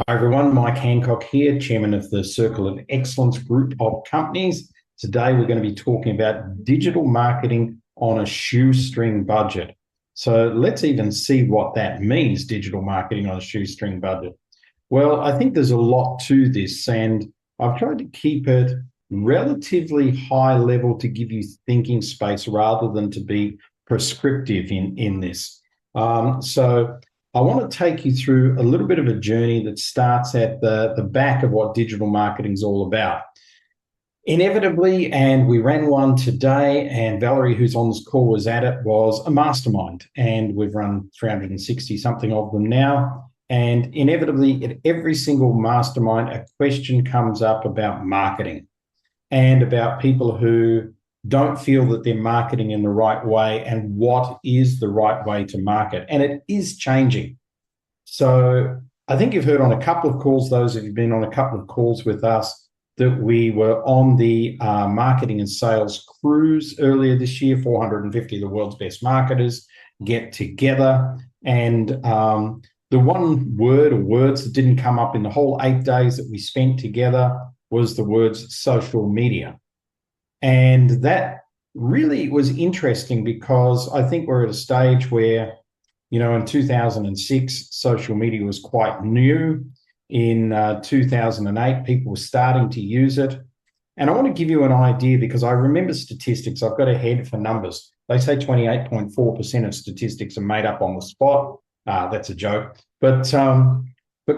Hi everyone, Mike Handcock here, Chairman of the Circle of Excellence Group of Companies. Today we're going to be talking about digital marketing on a shoestring budget. So let's even see what that means, digital marketing on a shoestring budget. Well, I think there's a lot to this, and I've tried to keep it relatively high level to give you thinking space rather than to be prescriptive in this. So I want to take you through a little bit of a journey that starts at the back of what digital marketing is all about. Inevitably, and we ran one today, and Valerie, who's on this call, was at it, was a mastermind. And we've run 360 something of them now. And inevitably, at every single mastermind, a question comes up about marketing and about people who don't feel that they're marketing in the right way and what is the right way to market. And it is changing. So I think you've heard on a couple of calls, those of you who've been on a couple of calls with us, that we were on the marketing and sales cruise earlier this year. 450 of the world's best marketers get together. And the one word or words that didn't come up in the whole 8 days that we spent together was the words social media. And that really was interesting because I think we're at a stage where, in 2006, social media was quite new. In 2008, people were starting to use it. And I want to give you an idea because I remember statistics. I've got a head for numbers. They say 28.4% of statistics are made up on the spot. That's a joke. But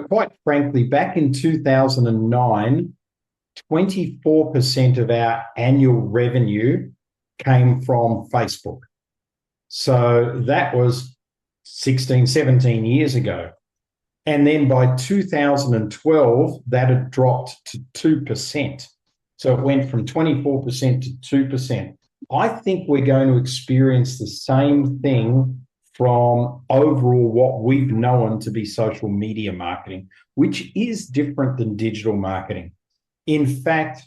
quite frankly, back in 2009, 24% of our annual revenue came from Facebook. So that was 16, 17 years ago. And then by 2012, that had dropped to 2%. So it went from 24% to 2%. I think we're going to experience the same thing from overall what we've known to be social media marketing, which is different than digital marketing. In fact,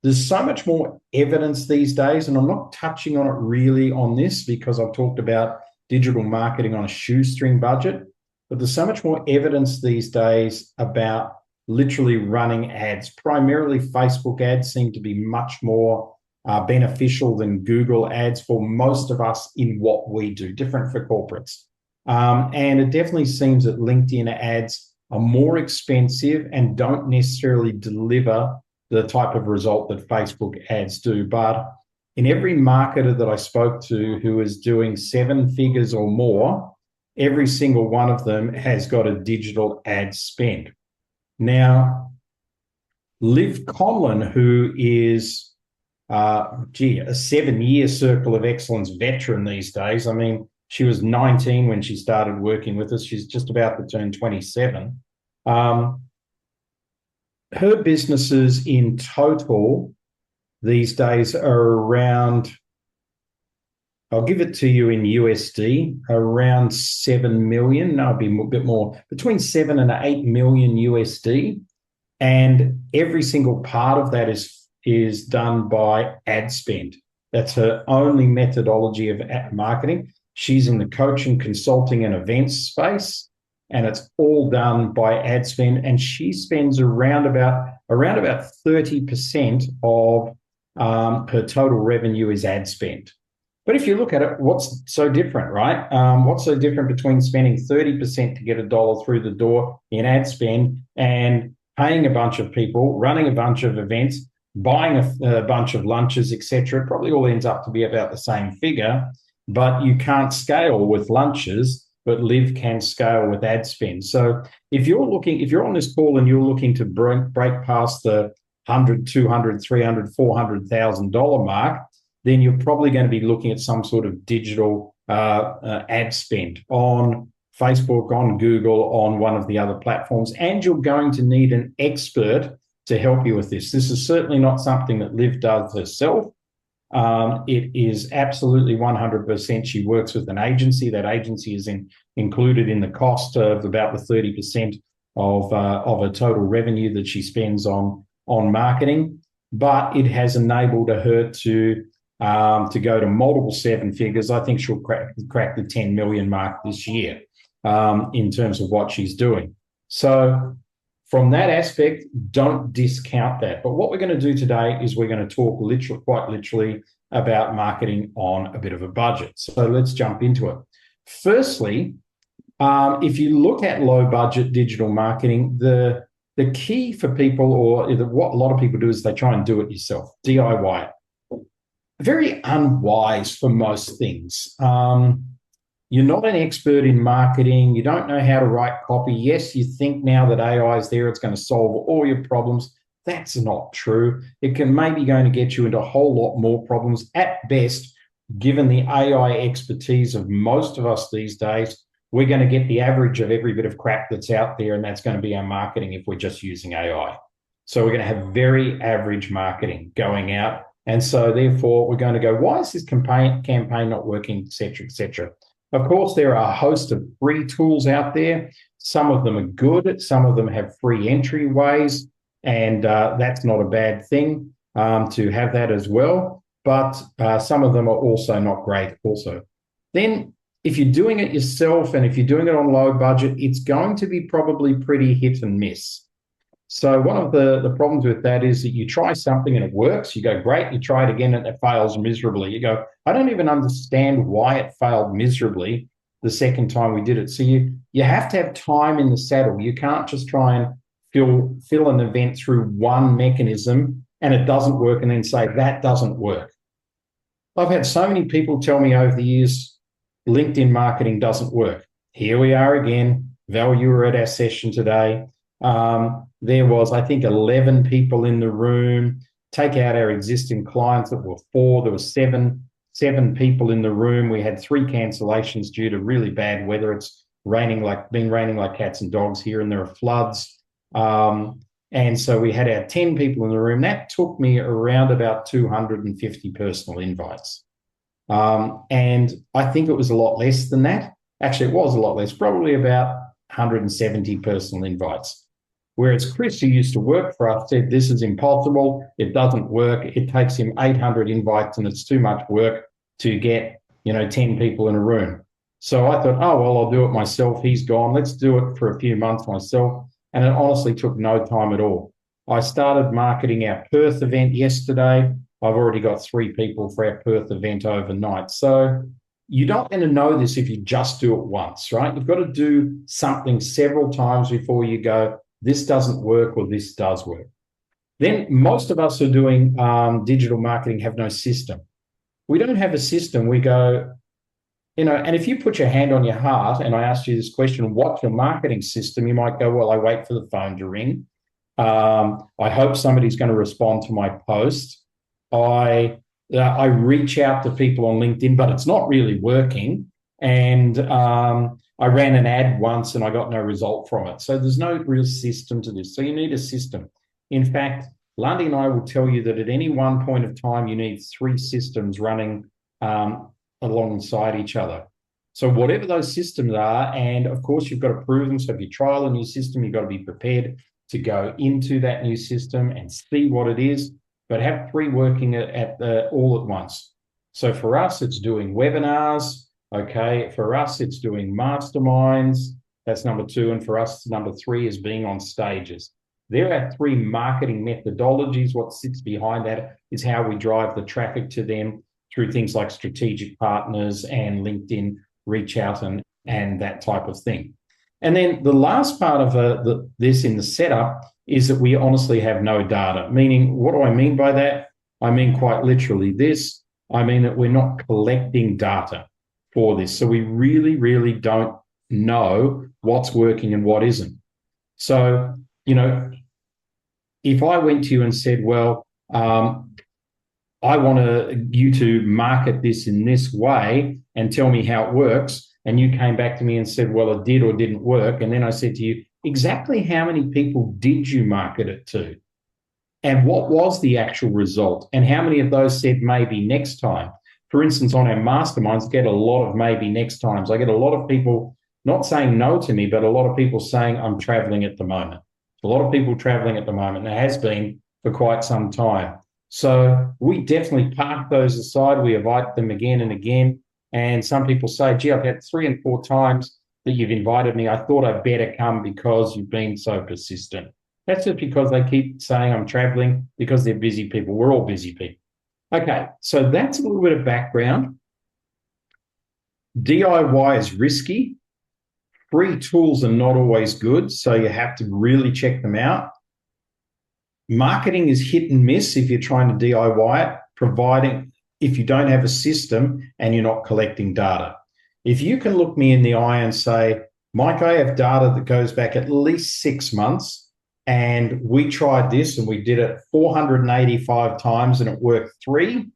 there's so much more evidence these days, and I'm not touching on it really on this because I've talked about digital marketing on a shoestring budget, but there's so much more evidence these days about literally running ads. Primarily, Facebook ads seem to be much more beneficial than Google ads for most of us in what we do, different for corporates. And it definitely seems that LinkedIn ads are more expensive and don't necessarily deliver the type of result that Facebook ads do. But in every marketer that I spoke to who is doing 7 figures or more, every single one of them has got a digital ad spend. Now, Liv Conlon, who is, a 7-year Circle of Excellence veteran these days. I mean, she was 19 when she started working with us. She's just about to turn 27. Her businesses in total these days are around, I'll give it to you in USD, around 7 million. No, it'd be a bit more, between 7 and 8 million USD. And every single part of that is done by ad spend. That's her only methodology of marketing. She's in the coaching, consulting, and events space, and it's all done by ad spend. And she spends around about 30% of her total revenue is ad spend. But if you look at it, what's so different, right? What's so different between spending 30% to get a dollar through the door in ad spend and paying a bunch of people, running a bunch of events, buying a bunch of lunches, etc.? It probably all ends up to be about the same figure, but you can't scale with lunches, but Liv can scale with ad spend. So if you're on this call and you're looking to break past the $100, $200, $300, $400,000 mark, then you're probably going to be looking at some sort of digital ad spend on Facebook, on Google, on one of the other platforms, and you're going to need an expert to help you with this. This is certainly not something that Liv does herself. It is absolutely 100%. She works with an agency. That agency is included in the cost of about the 30% of her total revenue that she spends on marketing. But it has enabled her to go to multiple 7 figures. I think she'll crack the 10 million mark this year in terms of what she's doing. So from that aspect, don't discount that. But what we're going to do today is we're going to talk quite literally about marketing on a bit of a budget. So let's jump into it. Firstly, if you look at low budget digital marketing, the key for people, or what a lot of people do, is they try and do it yourself, DIY it. Very unwise for most things. You're not an expert in marketing. You don't know how to write copy. Yes, you think now that AI is there, it's going to solve all your problems. That's not true. It can maybe going to get you into a whole lot more problems at best, given the AI expertise of most of us these days. We're going to get the average of every bit of crap that's out there, and that's going to be our marketing if we're just using AI. So we're going to have very average marketing going out. And so therefore, we're going to go, why is this campaign not working, et cetera, et cetera. Of course, there are a host of free tools out there. Some of them are good. Some of them have free entryways, and that's not a bad thing to have that as well. But some of them are also not great also. Then if you're doing it yourself and if you're doing it on low budget, it's going to be probably pretty hit and miss. So one of the problems with that is that you try something and it works. You go, great. You try it again and it fails miserably. You go, I don't even understand why it failed miserably the second time we did it. So you have to have time in the saddle. You can't just try and fill an event through one mechanism and it doesn't work and then say that doesn't work. I've had so many people tell me over the years, LinkedIn marketing doesn't work. Here we are again. Val, you were at our session today. There was, I think, 11 people in the room. Take out our existing clients that were 4. There were seven people in the room. We had 3 cancellations due to really bad weather. It's been raining like cats and dogs here, and there are floods. And so we had our 10 people in the room. That took me around about 250 personal invites. And I think it was a lot less than that. Actually, it was a lot less, probably about 170 personal invites. Whereas Chris, who used to work for us, said this is impossible. It doesn't work. It takes him 800 invites and it's too much work to get, 10 people in a room. So I thought, oh, well, I'll do it myself. He's gone. Let's do it for a few months myself. And it honestly took no time at all. I started marketing our Perth event yesterday. I've already got 3 people for our Perth event overnight. So you don't want to know this if you just do it once, right? You've got to do something several times before you go, this doesn't work or this does work. Then most of us who are doing digital marketing have no system. We don't have a system. We go, and if you put your hand on your heart and I asked you this question, what's your marketing system? You might go, well, I wait for the phone to ring. I hope somebody's going to respond to my post. I reach out to people on LinkedIn, but it's not really working. And I ran an ad once and I got no result from it. So there's no real system to this. So you need a system. In fact, Lundy and I will tell you that at any one point of time, you need 3 systems running alongside each other. So whatever those systems are, and of course, you've got to prove them. So if you trial a new system, you've got to be prepared to go into that new system and see what it is, but have 3 working all at once. So for us, it's doing webinars. Okay, for us, it's doing masterminds. That's number 2. And for us, number 3 is being on stages. There are 3 marketing methodologies. What sits behind that is how we drive the traffic to them through things like strategic partners and LinkedIn reach out and that type of thing. And then the last part of this in the setup is that we honestly have no data, meaning what do I mean by that? I mean quite literally this. I mean that we're not collecting data for this. So we really, really don't know what's working and what isn't. So, if I went to you and said, well, I want you to market this in this way and tell me how it works, and you came back to me and said, well, it did or didn't work, and then I said to you, exactly how many people did you market it to? And what was the actual result? And how many of those said maybe next time? For instance, on our masterminds, I get a lot of maybe next times. I get a lot of people not saying no to me, but a lot of people saying I'm traveling at the moment. A lot of people traveling at the moment, and it has been for quite some time. So we definitely park those aside. We invite them again and again. And some people say, gee, I've had 3 and 4 times that you've invited me. I thought I'd better come because you've been so persistent. That's just because they keep saying I'm traveling because they're busy people. We're all busy people. Okay, so that's a little bit of background. DIY is risky. Free tools are not always good, so you have to really check them out. Marketing is hit and miss if you're trying to DIY it, providing if you don't have a system and you're not collecting data. If you can look me in the eye and say, Mike, I have data that goes back at least 6 months, and we tried this and we did it 485 times and it worked 3,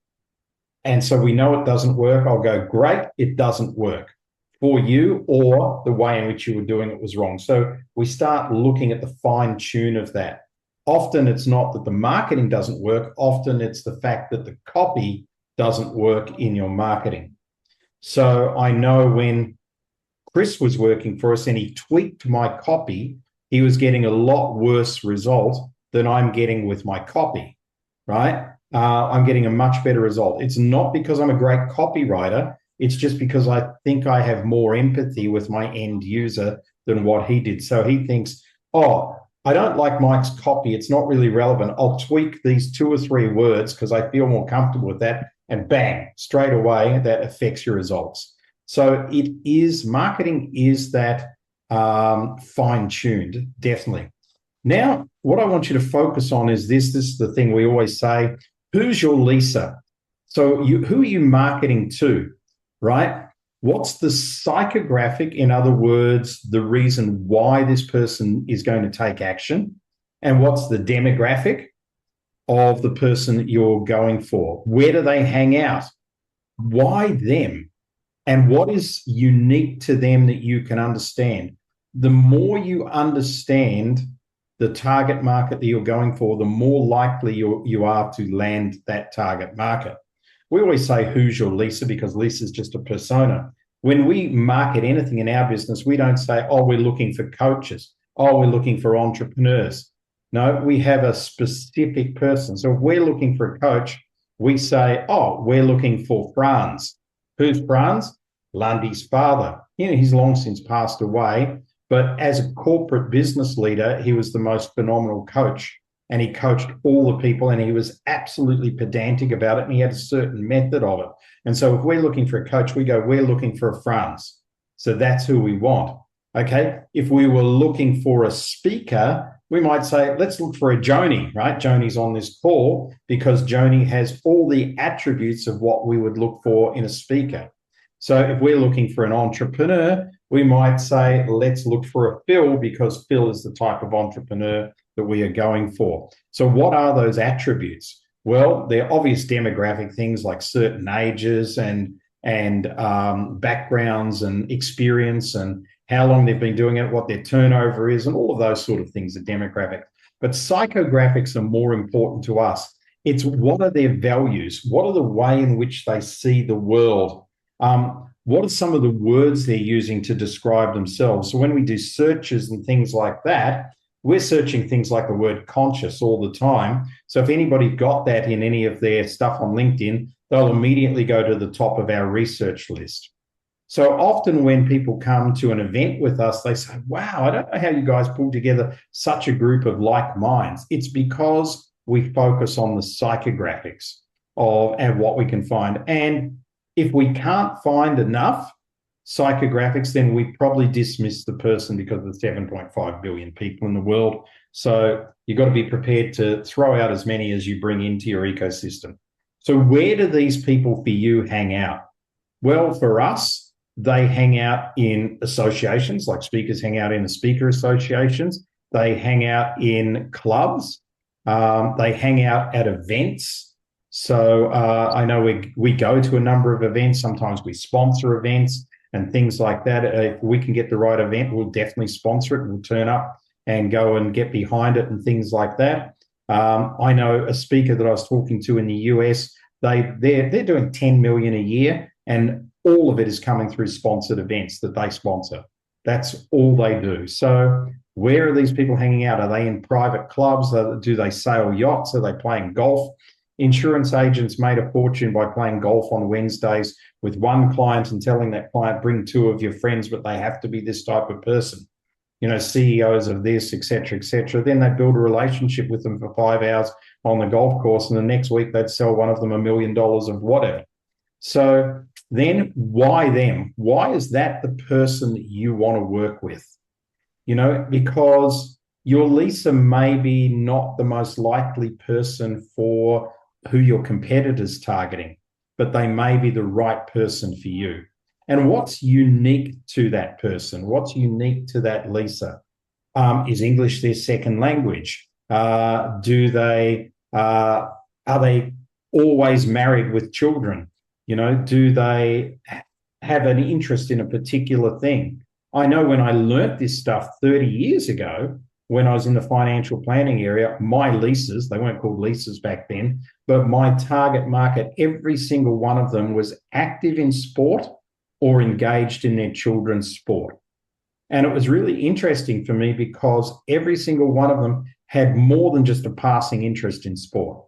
and so we know it doesn't work, I'll go, great, it doesn't work for you, or the way in which you were doing it was wrong. So we start looking at the fine tune of that. Often it's not that the marketing doesn't work. Often it's the fact that the copy doesn't work in your marketing. So I know when Chris was working for us and he tweaked my copy, he was getting a lot worse result than I'm getting with my copy, right? I'm getting a much better result. It's not because I'm a great copywriter. It's just because I think I have more empathy with my end user than what he did. So he thinks, oh, I don't like Mike's copy. It's not really relevant. I'll tweak these 2 or 3 words because I feel more comfortable with that. And bang, straight away, that affects your results. So it is, marketing is that fine-tuned, definitely. Now, what I want you to focus on is this. This is the thing we always say, who's your Lisa? So who are you marketing to, right? What's the psychographic, in other words, the reason why this person is going to take action? And what's the demographic of the person that you're going for? Where do they hang out? Why them? And what is unique to them that you can understand? The more you understand the target market that you're going for, the more likely you are to land that target market. We always say, who's your Lisa? Because Lisa's just a persona. When we market anything in our business, we don't say, oh, we're looking for coaches. Oh, we're looking for entrepreneurs. No, we have a specific person. So if we're looking for a coach, we say, oh, we're looking for Franz. Who's Franz? Lundy's father. He's long since passed away, but as a corporate business leader, he was the most phenomenal coach. And he coached all the people, and he was absolutely pedantic about it, and he had a certain method of it. And so if we're looking for a coach, we go, we're looking for a Franz. So that's who we want, okay? If we were looking for a speaker, we might say, let's look for a Joni, right? Joni's on this call because Joni has all the attributes of what we would look for in a speaker. So if we're looking for an entrepreneur, we might say, let's look for a Phil because Phil is the type of entrepreneur that we are going for. So what are those attributes? Well, they're obvious demographic things like certain ages and backgrounds and experience and how long they've been doing it, what their turnover is, and all of those sort of things are demographic. But psychographics are more important to us. It's what are their values? What are the way in which they see the world? What are some of the words they're using to describe themselves? So when we do searches and things like that, we're searching things like the word conscious all the time. So if anybody got that in any of their stuff on LinkedIn, they'll immediately go to the top of our research list. So often when people come to an event with us, they say, wow, I don't know how you guys pull together such a group of like minds. It's because we focus on the psychographics and what we can find. And if we can't find enough psychographics, then we probably dismiss the person because there's 7.5 billion people in the world. So you've got to be prepared to throw out as many as you bring into your ecosystem. So where do these people for you hang out? Well, for us, they hang out in associations, like speakers hang out in the speaker associations. They hang out in clubs. They hang out at events. So I know we go to a number of events. Sometimes we sponsor events and things like that. If we can get the right event, we'll definitely sponsor it. We'll turn up and go and get behind it and things like that. I know a speaker that I was talking to in the US, they're doing 10 million a year, and all of it is coming through sponsored events that they sponsor. That's all they do. So where are these people hanging out? Are they in private clubs? Do they sail yachts? Are they playing golf? Insurance agents made a fortune by playing golf on Wednesdays with one client and telling that client, bring 2 of your friends, but they have to be this type of person. CEOs of this, et cetera, then they'd build a relationship with them for 5 hours on the golf course, and the next week they'd sell one of them $1 million of whatever. So then why them? Why is that the person that you want to work with? Because your Lisa may be not the most likely person for who your competitor's targeting, but they may be the right person for you. And what's unique to that person? What's unique to that Lisa? Is English their second language? Are they always married with children? Do they have an interest in a particular thing? I know when I learnt this stuff 30 years ago, when I was in the financial planning area, my Lisas, they weren't called Lisas back then, but my target market, every single one of them was active in sport or engaged in their children's sport. And it was really interesting for me because every single one of them had more than just a passing interest in sport.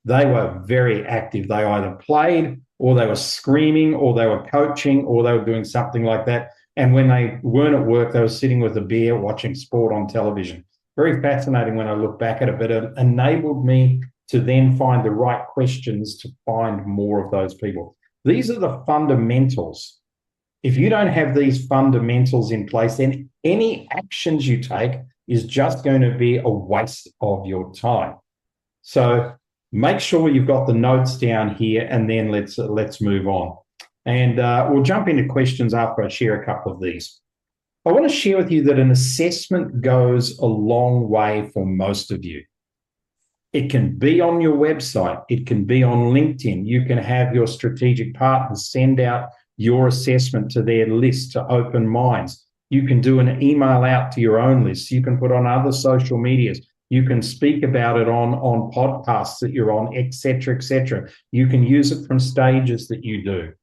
They were very active. They either played or they were screaming or they were coaching or they were doing something like that. And when they weren't at work, they were sitting with a beer watching sport on television. Very fascinating when I look back at it, but it enabled me to then find the right questions to find more of those people. These are the fundamentals. If you don't have these fundamentals in place, then any actions you take is just going to be a waste of your time. So make sure you've got the notes down here, and then let's move on. And we'll jump into questions after I share a couple of these. I want to share with you that an assessment goes a long way for most of you. It can be on your website. It can be on LinkedIn. You can have your strategic partners send out your assessment to their list to open minds. You can do an email out to your own list. You can put on other social medias. You can speak about it on podcasts that you're on, et cetera, et cetera. You can use it from stages that you do.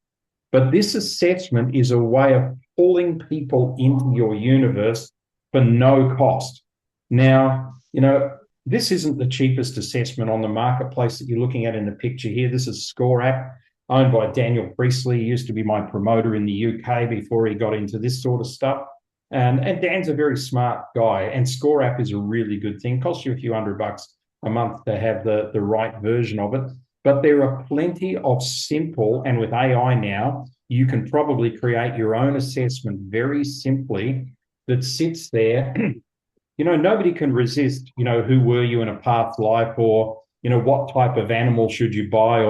But this assessment is a way of pulling people into your universe for no cost. Now, this isn't the cheapest assessment on the marketplace that you're looking at in the picture here. This is Score App, owned by Daniel Priestley. He used to be my promoter in the UK before he got into this sort of stuff. And Dan's a very smart guy, and Score App is a really good thing. It costs you a few $100 a month to have the right version of it. But there are plenty of simple, and with AI now, you can probably create your own assessment very simply that sits there. Nobody can resist, who were you in a past life, or, what type of animal should you buy,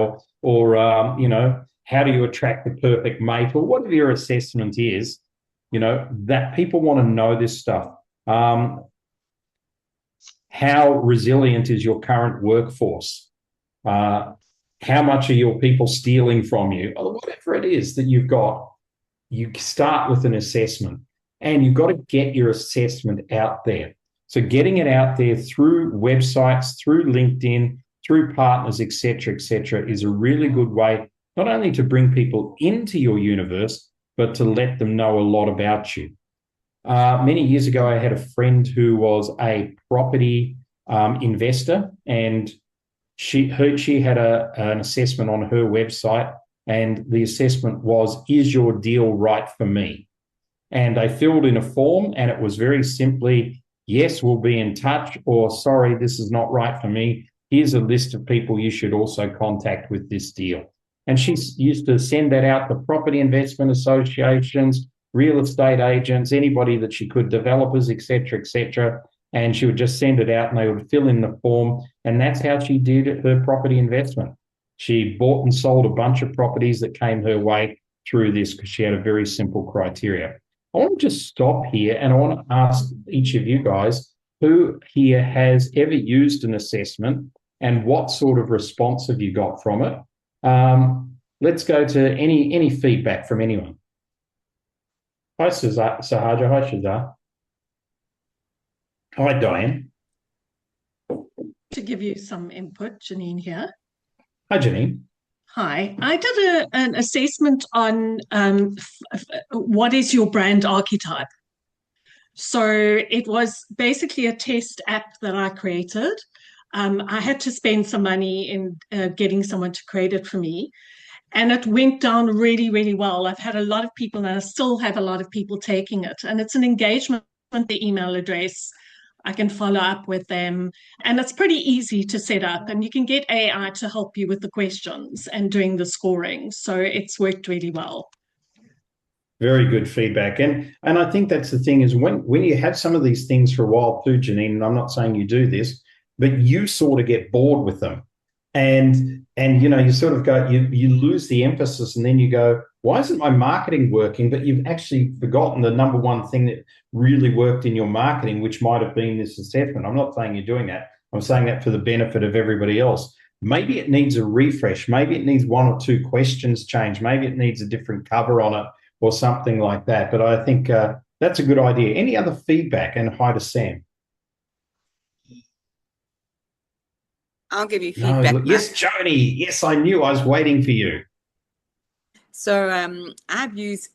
or how do you attract the perfect mate, or whatever your assessment is, that people want to know this stuff. How resilient is your current workforce? How much are your people stealing from you? Or whatever it is that you've got, you start with an assessment, and you've got to get your assessment out there. So getting it out there through websites, through LinkedIn, through partners, et cetera, is a really good way, not only to bring people into your universe, but to let them know a lot about you. Many years ago, I had a friend who was a property investor, and she had an assessment on her website, and the assessment was, is your deal right for me? And they filled in a form, and it was very simply, yes, we'll be in touch, or sorry, this is not right for me. Here's a list of people you should also contact with this deal. And she used to send that out to property investment associations, real estate agents, anybody that she could, developers, et cetera, and she would just send it out and they would fill in the form. And that's how she did her property investment. She bought and sold a bunch of properties that came her way through this because she had a very simple criteria. I want to just stop here, and I want to ask each of you guys, who here has ever used an assessment, and what sort of response have you got from it? Let's go to any feedback from anyone. Hi, Sahaja. Hi, Shazar. Hi, Diane. To give you some input, Janine here. Hi, Janine. Hi. I did an assessment on what is your brand archetype. So it was basically a test app that I created. I had to spend some money in getting someone to create it for me. And it went down really, really well. I've had a lot of people, and I still have a lot of people taking it. And it's an engagement want the email address, I can follow up with them. And it's pretty easy to set up, and you can get AI to help you with the questions and doing the scoring. So it's worked really well. Very good feedback. And I think that's the thing is when you have some of these things for a while too, Janine, and I'm not saying you do this, but you sort of get bored with them. And you sort of go, you lose the emphasis, and then you go, why isn't my marketing working? But you've actually forgotten the number one thing that really worked in your marketing, which might have been this assessment. I'm not saying you're doing that. I'm saying that for the benefit of everybody else. Maybe it needs a refresh. Maybe it needs one or two questions changed. Maybe it needs a different cover on it or something like that. But I think that's a good idea. Any other feedback? And hi to Sam. I'll give you feedback. No, yes, Joni. Yes, I knew. I was waiting for you. So I've used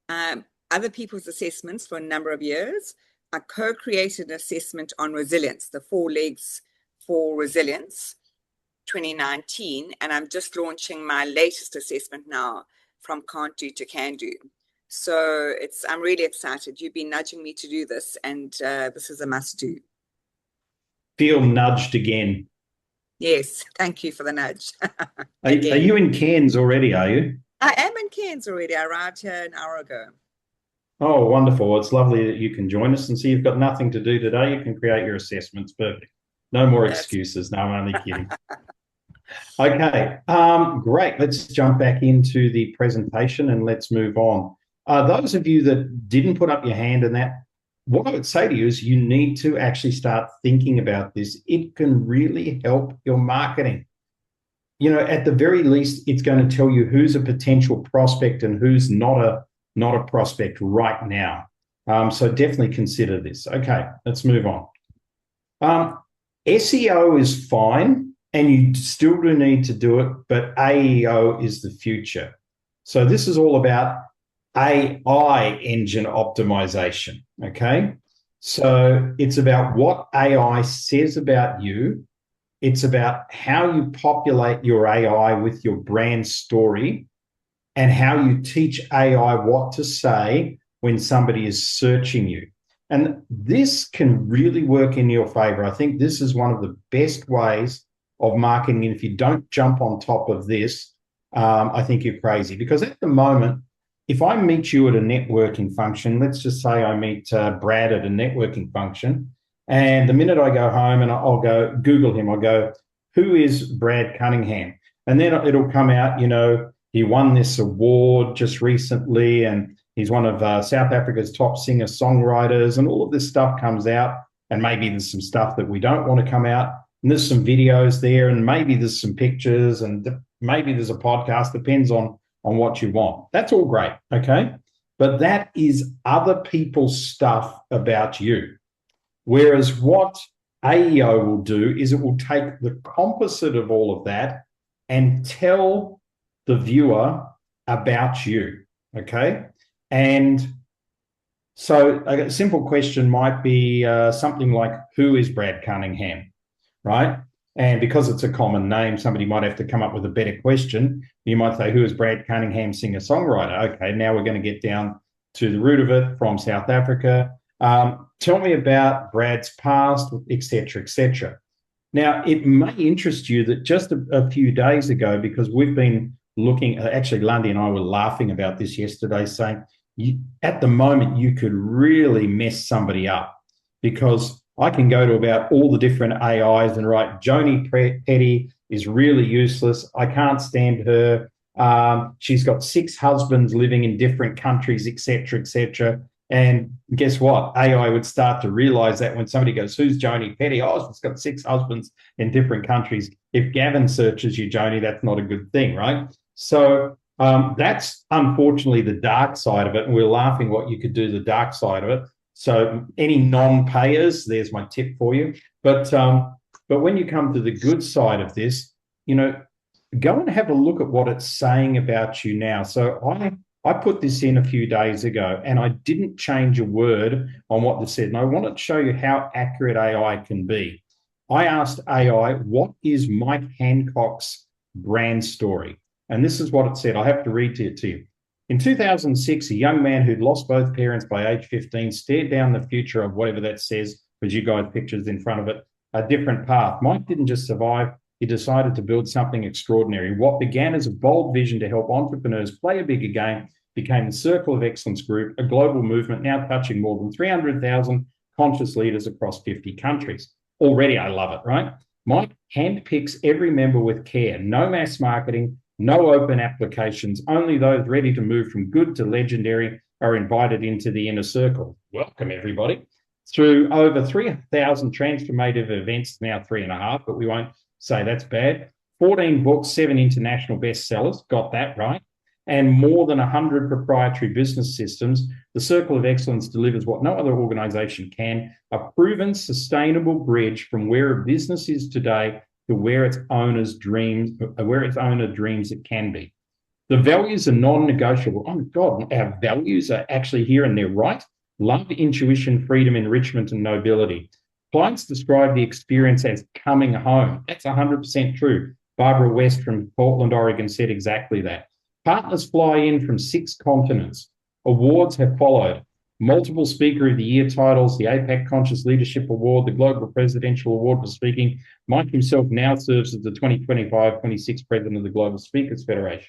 other people's assessments for a number of years. I co-created an assessment on resilience, the 4 legs for resilience, 2019, and I'm just launching my latest assessment now, from can't do to can do. So I'm really excited. You've been nudging me to do this, and this is a must do. Feel nudged again. Yes, thank you for the nudge. Are you in Cairns already, are you? I am in Cairns already. I arrived here an hour ago. Oh, wonderful. It's lovely that you can join us and see you've got nothing to do today. You can create your assessments. Perfect. No more excuses. No, I'm only kidding. Okay, great. Let's jump back into the presentation and let's move on. Those of you that didn't put up your hand in that, what I would say to you is you need to actually start thinking about this. It can really help your marketing. At the very least, it's going to tell you who's a potential prospect and who's not a prospect right now. So definitely consider this. Okay, let's move on. SEO is fine, and you still do need to do it, but AEO is the future. So this is all about AI engine optimization, okay? So it's about what AI says about you. It's about how you populate your AI with your brand story and how you teach AI what to say when somebody is searching you. And this can really work in your favor. I think this is one of the best ways of marketing. And if you don't jump on top of this, I think you're crazy. Because at the moment, if I meet you at a networking function, let's just say I meet Brad at a networking function, and the minute I go home and I'll go Google him, I'll go, who is Brad Cunningham? And then it'll come out, he won this award just recently, and he's one of South Africa's top singer-songwriters, and all of this stuff comes out, and maybe there's some stuff that we don't want to come out, and there's some videos there, and maybe there's some pictures, and maybe there's a podcast, depends on what you want. That's all great, okay? But that is other people's stuff about you. Whereas what AEO will do is it will take the composite of all of that and tell the viewer about you, okay? And so a simple question might be something like, who is Brad Cunningham, right? And because it's a common name, somebody might have to come up with a better question. You might say, who is Brad Cunningham, singer-songwriter? Okay, now we're going to get down to the root of it, from South Africa. Tell me about Brad's past, et cetera, et cetera. Now, it may interest you that just a few days ago, because we've been looking, actually, Lundy and I were laughing about this yesterday, saying at the moment, you could really mess somebody up, because I can go to about all the different AIs and write, Joni Petty is really useless. I can't stand her. She's got 6 husbands living in different countries, et cetera, et cetera. And guess what? AI would start to realize that when somebody goes, who's Joni Petty? Oh, she's got 6 husbands in different countries. If Gavin searches you, Joni, that's not a good thing, right? So that's unfortunately the dark side of it. And we're laughing what you could do, the dark side of it. So any non-payers, there's my tip for you. But when you come to the good side of this, go and have a look at what it's saying about you now. So I put this in a few days ago, and I didn't change a word on what this said. And I wanted to show you how accurate AI can be. I asked AI, what is Mike Handcock's brand story? And this is what it said. I have to read it to you. In 2006, a young man who'd lost both parents by age 15 stared down the future of whatever that says, because you guys pictures in front of it, a different path. Mike didn't just survive, he decided to build something extraordinary. What began as a bold vision to help entrepreneurs play a bigger game became the Circle of Excellence Group, a global movement now touching more than 300,000 conscious leaders across 50 countries. Already, I love it, right? Mike handpicks every member with care. No mass marketing, no open applications. Only those ready to move from good to legendary are invited into the inner circle. Welcome, everybody. Through over 3,000 transformative events, now 3.5, but we won't say that's bad. 14 books, 7 international bestsellers, got that right, and more than 100 proprietary business systems, the Circle of Excellence delivers what no other organization can, a proven, sustainable bridge from where a business is today to where its owner dreams it can be. The values are non-negotiable. Oh, God, our values are actually here and they're right. Love, intuition, freedom, enrichment, and nobility. Clients describe the experience as coming home. That's 100% true. Barbara West from Portland, Oregon said exactly that. Partners fly in from 6 continents. Awards have followed. Multiple Speaker of the Year titles, the APAC Conscious Leadership Award, the Global Presidential Award for Speaking. Mike himself now serves as the 2025-26 President of the Global Speakers Federation.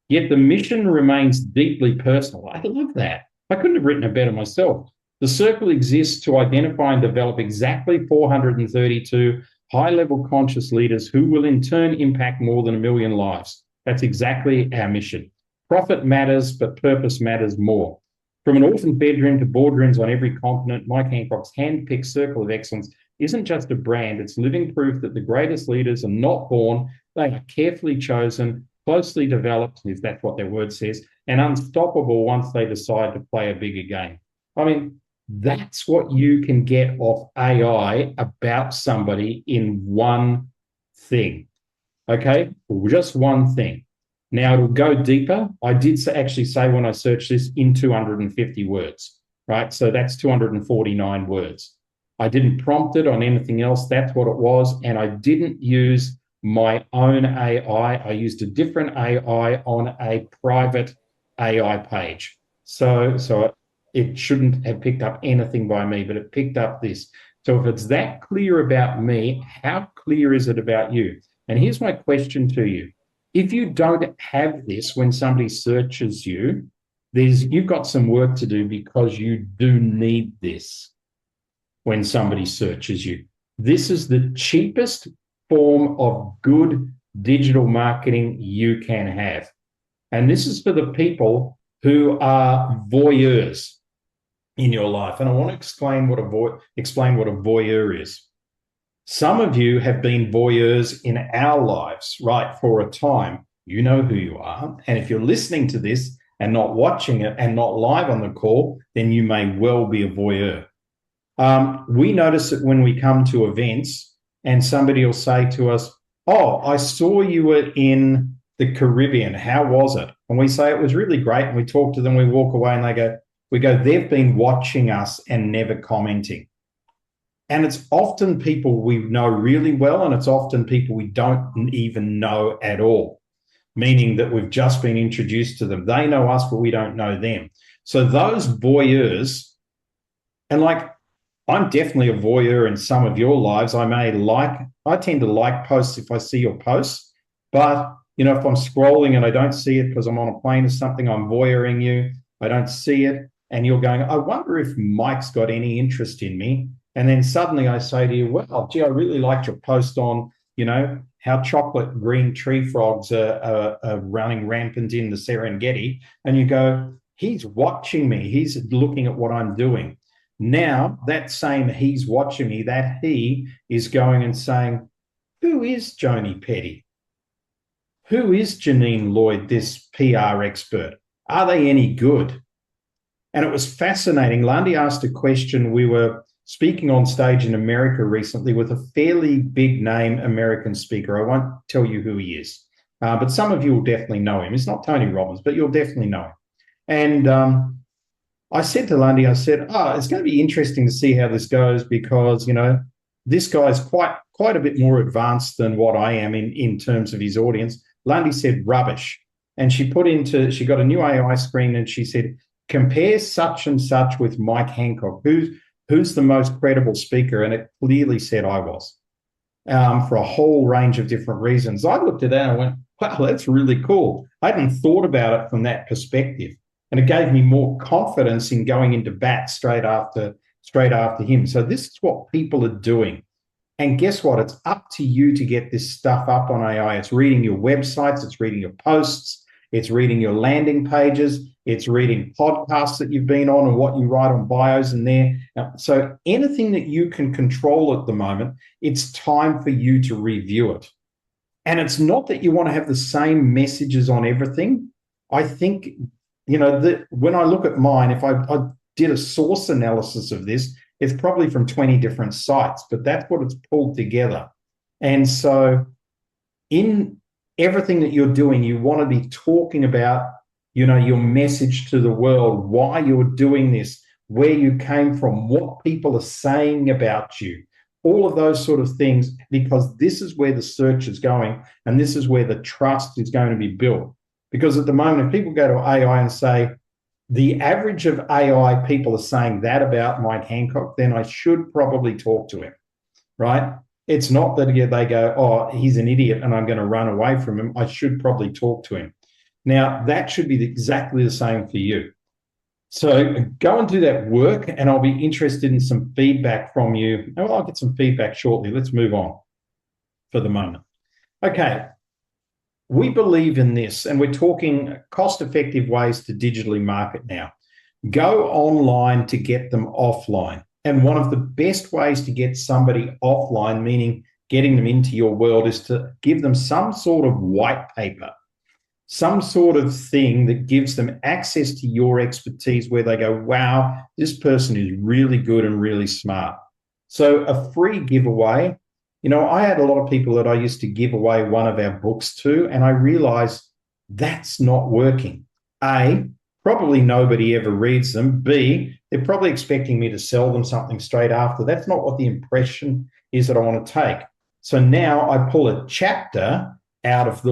Yet the mission remains deeply personal. I love that. I couldn't have written it better myself. The circle exists to identify and develop exactly 432 high-level conscious leaders who will in turn impact more than 1 million lives. That's exactly our mission. Profit matters, but purpose matters more. From an orphan bedroom to boardrooms on every continent, Mike Handcock's hand-picked Circle of Excellence isn't just a brand, it's living proof that the greatest leaders are not born, they are carefully chosen, closely developed, if that's what their word says, and unstoppable once they decide to play a bigger game. I mean, that's what you can get off AI about somebody in one thing, okay? Just one thing. Now, it'll go deeper. I did actually say when I searched this in 250 words, right? So that's 249 words. I didn't prompt it on anything else. That's what it was. And I didn't use my own AI. I used a different AI on a private AI page. So it shouldn't have picked up anything by me, but it picked up this. So if it's that clear about me, how clear is it about you? And here's my question to you. If you don't have this when somebody searches you, you've got some work to do because you do need this when somebody searches you. This is the cheapest form of good digital marketing you can have. And this is for the people who are voyeurs in your life. And I want to explain what a voyeur is. Some of you have been voyeurs in our lives, right, for a time. You know who you are. And if you're listening to this and not watching it and not live on the call, then you may well be a voyeur. We notice it when we come to events and somebody will say to us, oh, I saw you were in the Caribbean. How was it? And we say it was really great. And we talk to them, we walk away and we go, they've been watching us and never commenting. And it's often people we know really well, and it's often people we don't even know at all, meaning that we've just been introduced to them. They know us, but we don't know them. So those voyeurs, and I'm definitely a voyeur in some of your lives. I tend to like posts if I see your posts, but if I'm scrolling and I don't see it because I'm on a plane or something, I'm voyeuring you. I don't see it. And you're going, I wonder if Mike's got any interest in me. And then suddenly I say to you, well, gee, I really liked your post on, how chocolate green tree frogs are running rampant in the Serengeti. And you go, he's watching me. He's looking at what I'm doing. Now, that same he's watching me, that he is going and saying, who is Joni Petty? Who is Janine Lloyd, this PR expert? Are they any good? And it was fascinating. Lundy asked a question. We were speaking on stage in America recently with a fairly big name American speaker. I won't tell you who he is, but some of you will definitely know him. It's not Tony Robbins, but you'll definitely know him. And I said to Lundy, it's going to be interesting to see how this goes because, this guy's quite a bit more advanced than what I am in terms of his audience. Lundy said, rubbish. and she got a new AI screen, and she said, compare such and such with Mike Handcock. Who's the most credible speaker? And it clearly said I was, for a whole range of different reasons. I looked at that and went, wow, that's really cool. I hadn't thought about it from that perspective. And it gave me more confidence in going into bat straight after him. So this is what people are doing. And guess what? It's up to you to get this stuff up on AI. It's reading your websites, it's reading your posts, it's reading your landing pages, it's reading podcasts that you've been on and what you write on bios in there. So anything that you can control at the moment, it's time for you to review it. And it's not that you want to have the same messages on everything. I think, when I look at mine, if I did a source analysis of this, it's probably from 20 different sites, but that's what it's pulled together. And so in everything that you're doing, you want to be talking about, your message to the world, why you're doing this, where you came from, what people are saying about you, all of those sort of things, because this is where the search is going and this is where the trust is going to be built. Because at the moment, if people go to AI and say, the average of AI people are saying that about Mike Handcock, then I should probably talk to him, right? It's not that they go, oh, he's an idiot and I'm going to run away from him. I should probably talk to him. Now, that should be exactly the same for you. So go and do that work, and I'll be interested in some feedback from you. Oh, I'll get some feedback shortly. Let's move on for the moment. Okay. We believe in this, and we're talking cost-effective ways to digitally market now. Go online to get them offline. And one of the best ways to get somebody offline, meaning getting them into your world, is to give them some sort of white paper, some sort of thing that gives them access to your expertise where they go, wow, this person is really good and really smart. So a free giveaway. I had a lot of people that I used to give away one of our books to, and I realized that's not working. A, probably nobody ever reads them. B, they're probably expecting me to sell them something straight after. That's not what the impression is that I want to take. So now I pull a chapter out of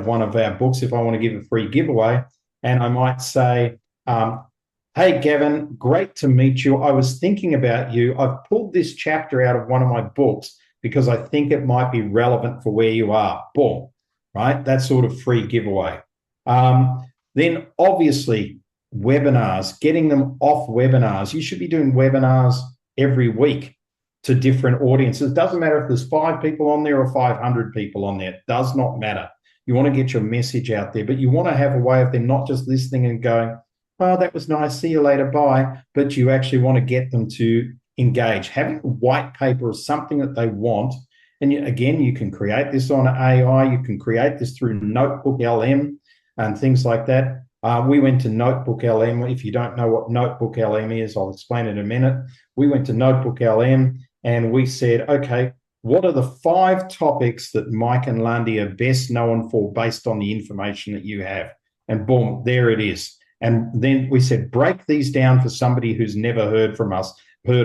one of our books if I want to give a free giveaway, and I might say, hey, Gavin, great to meet you. I was thinking about you. I've pulled this chapter out of one of my books because I think it might be relevant for where you are. Boom, right? That sort of free giveaway. Then obviously webinars, getting them off webinars. You should be doing webinars every week to different audiences. It doesn't matter if there's 5 people on there or 500 people on there. It does not matter. You want to get your message out there, but you want to have a way of them not just listening and going, oh, that was nice, see you later, bye, but you actually want to get them to engage. Having a white paper or something that they want, and again, you can create this on AI, you can create this through Notebook LM and things like that. We went to Notebook LM. If you don't know what Notebook LM is, I'll explain it in a minute. We went to Notebook LM and we said, okay, what are the 5 topics that Mike and Lundy are best known for based on the information that you have? And boom, there it is. And then we said, break these down for somebody who's never heard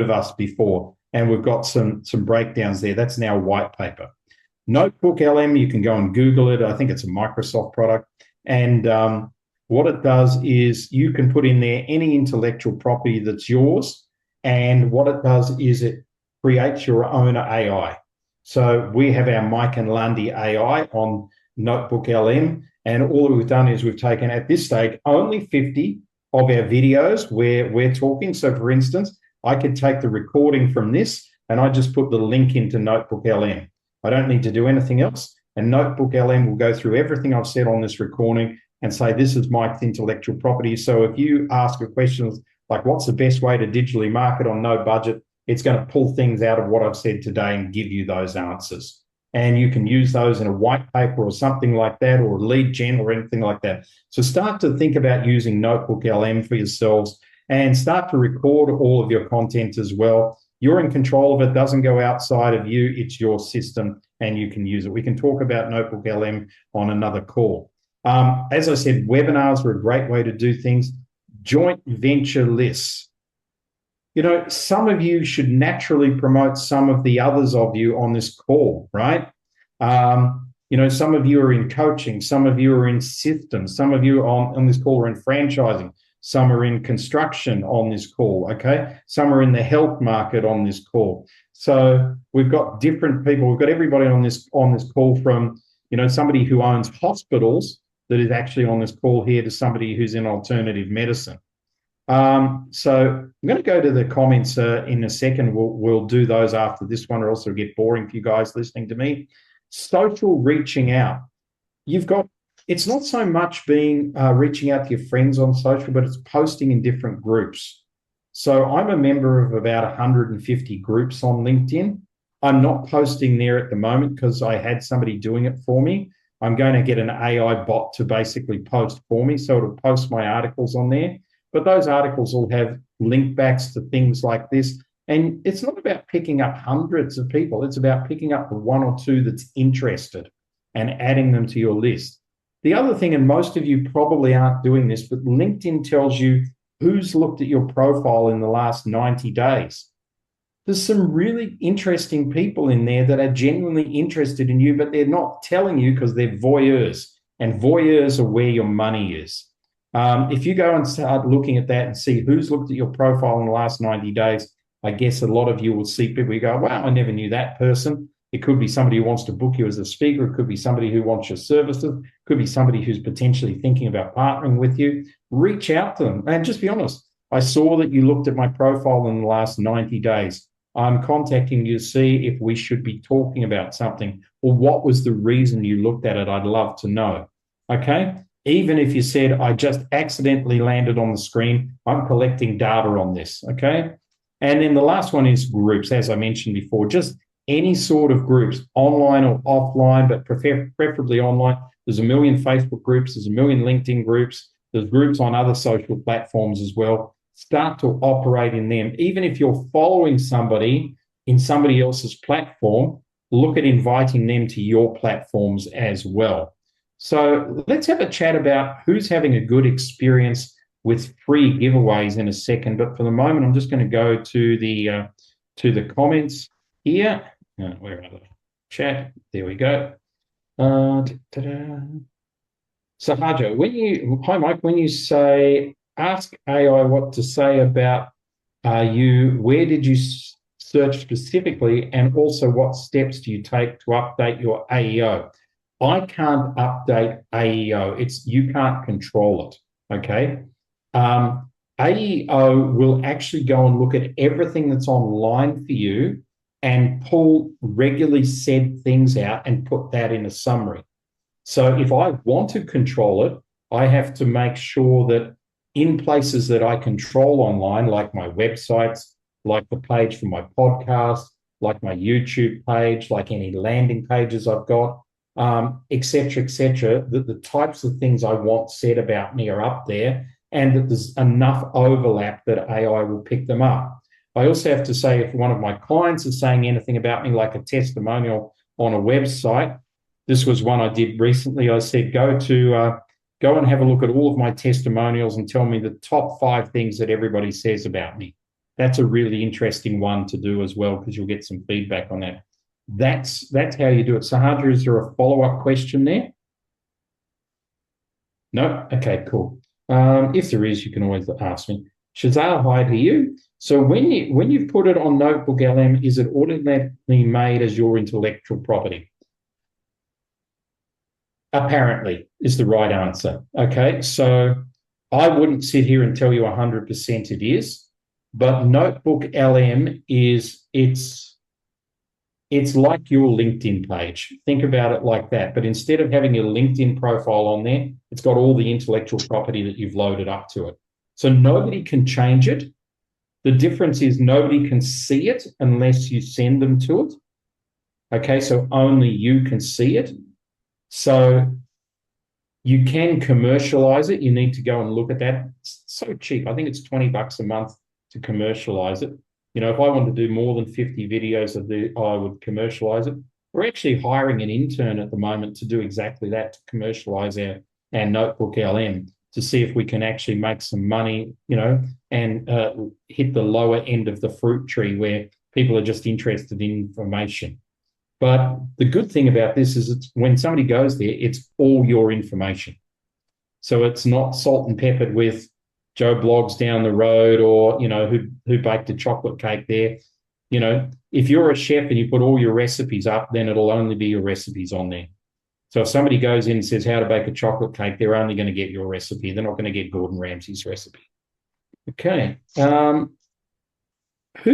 of us before. And we've got some breakdowns there. That's now white paper. Notebook LM, you can go and Google it. I think it's a Microsoft product. And what it does is you can put in there any intellectual property that's yours. And what it does is it creates your own AI. So we have our Mike and Lundy AI on Notebook LM. And all that we've done is we've taken, at this stage, only 50 of our videos where we're talking. So, for instance, I could take the recording from this and I just put the link into Notebook LM. I don't need to do anything else. And Notebook LM will go through everything I've said on this recording and say, this is Mike's intellectual property. So if you ask a question like, what's the best way to digitally market on no budget? It's going to pull things out of what I've said today and give you those answers. And you can use those in a white paper or something like that, or a lead gen or anything like that. So start to think about using Notebook LM for yourselves and start to record all of your content as well. You're in control of it. It doesn't go outside of you. It's your system and you can use it. We can talk about Notebook LM on another call. As I said, webinars are a great way to do things. Joint venture lists. Some of you should naturally promote some of the others of you on this call, right? Some of you are in coaching, some of you are in systems, some of you on this call are in franchising, some are in construction on this call, okay? Some are in the health market on this call. So we've got different people. We've got everybody on this call from, somebody who owns hospitals that is actually on this call here to somebody who's in alternative medicine. So I'm going to go to the comments in a second. We'll do those after this one, or else it'll get boring for you guys listening to me. Social reaching out. It's not so much being reaching out to your friends on social, but it's posting in different groups. So I'm a member of about 150 groups on LinkedIn. I'm not posting there at the moment because I had somebody doing it for me. I'm going to get an AI bot to basically post for me, so it'll post my articles on there. But those articles will have link backs to things like this. And it's not about picking up hundreds of people. It's about picking up the one or two that's interested and adding them to your list. The other thing, and most of you probably aren't doing this, but LinkedIn tells you who's looked at your profile in the last 90 days. There's some really interesting people in there that are genuinely interested in you, but they're not telling you because they're voyeurs, and voyeurs are where your money is. If you go and start looking at that and see who's looked at your profile in the last 90 days, I guess a lot of you will see people who go, wow, I never knew that person. It could be somebody who wants to book you as a speaker. It could be somebody who wants your services. It could be somebody who's potentially thinking about partnering with you. Reach out to them and just be honest. I saw that you looked at my profile in the last 90 days. I'm contacting you to see if we should be talking about something, or what was the reason you looked at it. I'd love to know. Okay? Even if you said, I just accidentally landed on the screen, I'm collecting data on this. Okay? And then the last one is groups, as I mentioned before, just any sort of groups, online or offline, but preferably online. There's a million Facebook groups, there's a million LinkedIn groups, there's groups on other social platforms as well. Start to operate in them. Even if you're following somebody in somebody else's platform, look at inviting them to your platforms as well. So let's have a chat about who's having a good experience with free giveaways in a second. But for the moment, I'm just going to go to the comments here. Where are they? Chat. There we go. So Hajo, hi Mike, when you say ask AI what to say about you, where did you search specifically, and also what steps do you take to update your AEO? I can't update AEO. You can't control it. Okay. AEO will actually go and look at everything that's online for you and pull regularly said things out and put that in a summary. So if I want to control it, I have to make sure that in places that I control online, like my websites, like the page for my podcast, like my YouTube page, like any landing pages I've got, et cetera, that the types of things I want said about me are up there, and that there's enough overlap that AI will pick them up. I also have to say, if one of my clients is saying anything about me, like a testimonial on a website, this was one I did recently. I said, go and have a look at all of my testimonials and tell me the top 5 things that everybody says about me. That's a really interesting one to do as well, because you'll get some feedback on that. That's how you do it. Sahadra, is there a follow-up question there? No? Okay, cool. If there is, you can always ask me. Shazar, hi to you. So when you've put it on Notebook LM, is it automatically made as your intellectual property? Apparently is the right answer. Okay, so I wouldn't sit here and tell you 100% it is, but Notebook LM it's like your LinkedIn page. Think about it like that. But instead of having your LinkedIn profile on there, it's got all the intellectual property that you've loaded up to it. So nobody can change it. The difference is nobody can see it unless you send them to it. Okay, so only you can see it. So you can commercialize it. You need to go and look at that. It's so cheap. I think it's $20 a month to commercialize it. You know, if I want to do more than 50 videos I would commercialize it. We're actually hiring an intern at the moment to do exactly that, to commercialize our Notebook LM, to see if we can actually make some money, you know, and hit the lower end of the fruit tree where people are just interested in information. But the good thing about this is it's when somebody goes there, it's all your information. So it's not salt and peppered with Joe Bloggs down the road, or, you know, who baked a chocolate cake there. You know, if you're a chef and you put all your recipes up, then it'll only be your recipes on there. So if somebody goes in and says how to bake a chocolate cake, they're only going to get your recipe. They're not going to get Gordon Ramsay's recipe. Okay. Who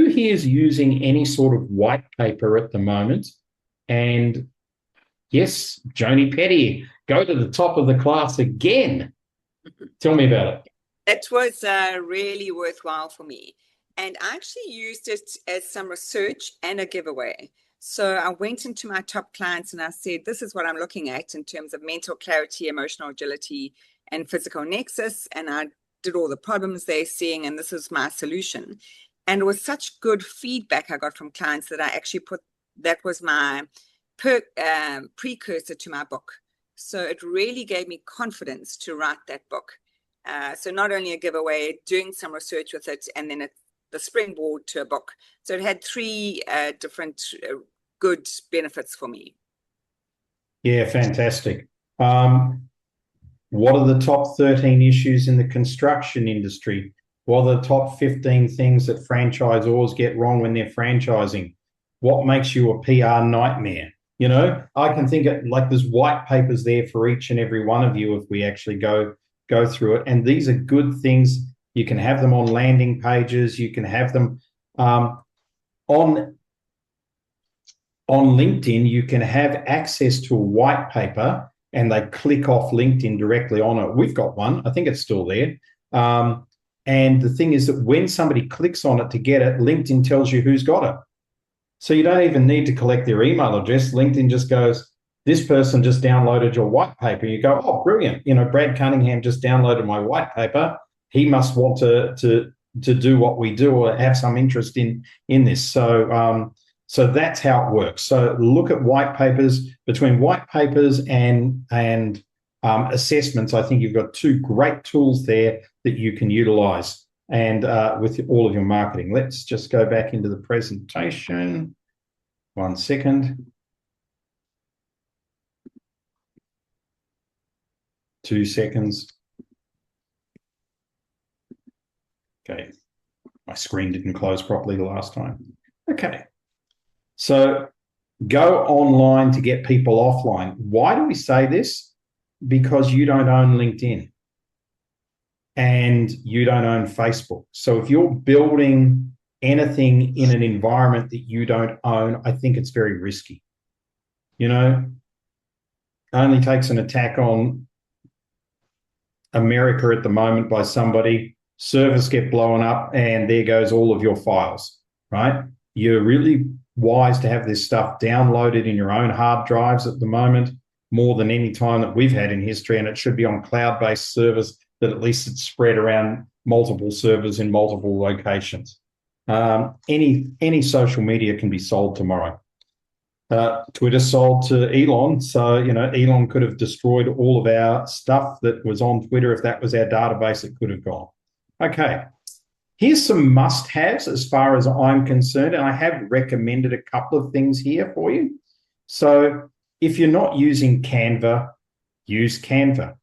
here is using any sort of white paper at the moment? And yes, Joni Petty, go to the top of the class again. Tell me about it. It was really worthwhile for me. And I actually used it as some research and a giveaway. So I went into my top clients and I said, this is what I'm looking at in terms of mental clarity, emotional agility, and physical nexus. And I did all the problems they're seeing, and this is my solution. And it was such good feedback I got from clients that I actually put, that was my precursor to my book. So it really gave me confidence to write that book. So not only a giveaway, doing some research with it, and then the springboard to a book. So it had three different good benefits for me. Yeah, fantastic. What are the top 13 issues in the construction industry? What are the top 15 things that franchisors get wrong when they're franchising? What makes you a PR nightmare? You know, I can think of, like, there's white papers there for each and every one of you if we actually go through it. And these are good things. You can have them on landing pages. You can have them on LinkedIn. You can have access to a white paper and they click off LinkedIn directly on it. We've got one. I think it's still there. And the thing is that when somebody clicks on it to get it, LinkedIn tells you who's got it. So you don't even need to collect their email address. LinkedIn just goes, this person just downloaded your white paper. You go, oh, brilliant. You know, Brad Cunningham just downloaded my white paper. He must want to do what we do or have some interest in this. So that's how it works. So look at white papers. Between white papers and assessments, I think you've got two great tools there that you can utilize, and with all of your marketing. Let's just go back into the presentation. 1 second. 2 seconds. Okay, my screen didn't close properly the last time. Okay, so go online to get people offline. Why do we say this? Because you don't own LinkedIn and you don't own Facebook. So if you're building anything in an environment that you don't own, I think it's very risky. You know, it only takes an attack on America at the moment by somebody, servers get blown up, and there goes all of your files, right? You're really wise to have this stuff downloaded in your own hard drives at the moment, more than any time that we've had in history, and it should be on cloud-based servers that at least it's spread around multiple servers in multiple locations. Any social media can be sold tomorrow. Twitter sold to Elon, so, you know, Elon could have destroyed all of our stuff that was on Twitter. If that was our database, it could have gone. Okay, here's some must-haves as far as I'm concerned, and I have recommended a couple of things here for you. So if you're not using Canva, use Canva.